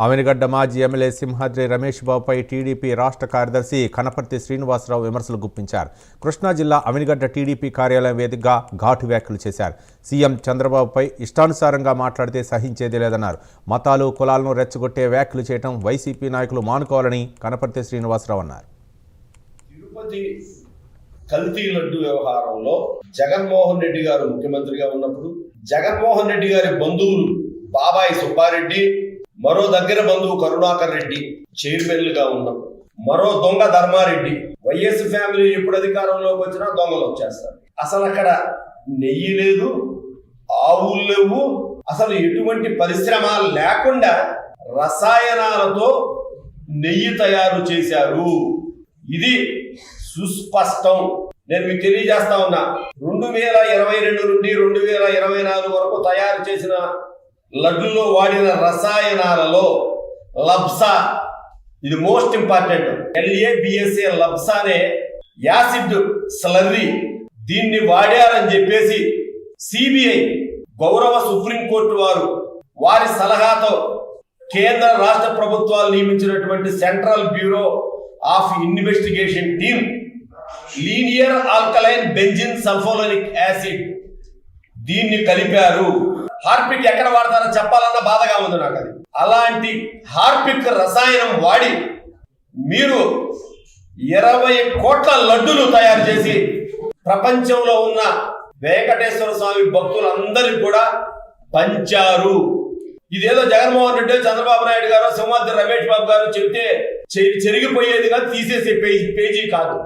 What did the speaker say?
అవనిగడ్డ మాజీ MLA Simhadri Ramesh బాబుపై TDP రాష్ట్ర కార్యదర్శి కనపర్తి శ్రీనివాసరావు విమర్శలు గుప్పించారు. కృష్ణా జిల్లా అవనిగడ్డ టీడీపీ కార్యాలయం వేదికగా ఘాటు వ్యాఖ్యలు చేశారు. సీఎం చంద్రబాబుపై ఇష్టానుసారంగా మాట్లాడితే సహించేది లేదన్నారు. మతాలు కులాలను రెచ్చగొట్టే వ్యాఖ్యలు చేయడం వైసీపీ నాయకులు మానుకోవాలని కనపర్తి శ్రీనివాసరావు అన్నారు. తిరుపతి కల్తీ లడ్డు వ్యవహారంలో జగన్మోహన్ రెడ్డి గారు ముఖ్యమంత్రిగా ఉన్నప్పుడు జగన్మోహన్ రెడ్డి గారి బంధువులు బాబాయి సుబ్బారెడ్డి, మరో దగ్గర బంధువు కరుణాకర్ రెడ్డి చైర్మన్లుగా ఉన్నప్పుడు మరో దొంగ ధర్మారెడ్డి, వైఎస్ ఫ్యామిలీ ఎప్పుడు అధికారంలోకి వచ్చినా దొంగలు వచ్చేస్తారు. అసలు అక్కడ నెయ్యి లేదు, ఆవులు లేవు, అసలు ఎటువంటి పరిశ్రమ లేకుండా రసాయనాలతో నెయ్యి తయారు చేశారు. ఇది సుస్పష్టం. నేను మీకు తెలియజేస్తా ఉన్నా, 2022 నుండి 2024 వరకు తయారు చేసిన లడ్డులో వాడిన రసాయనాలలో లబ్సా, ఇది మోస్ట్ ఇంపార్టెంట్, LABSA లబ్సా అనే యాసిడ్ స్లర్రీ, దీన్ని వాడారని చెప్పేసి సిబిఐ గౌరవ సుప్రీంకోర్టు వారి సలహాతో కేంద్ర రాష్ట్ర ప్రభుత్వాలు నియమించినటువంటి central bureau of investigation team linear alkaline benzene sulphonic acid దీన్ని కలిపారు. హార్పిక్ ఎక్కడ వాడతారో చెప్పాలన్న బాధగా ఉంది నాకు. అది అలాంటి హార్పిక్ రసాయనం వాడి మీరు 20 కోట్ల లడ్డులు తయారు చేసి ప్రపంచంలో ఉన్న వెంకటేశ్వర స్వామి భక్తులందరికీ కూడా పంచారు. ఇదేదో జగన్మోహన్ రెడ్డి, చంద్రబాబు నాయుడు గారు, సింహాద్రి రమేష్ బాబు గారు చెబితే చెరిగిపోయేదిగా తీసేసే పేజీ కాదు.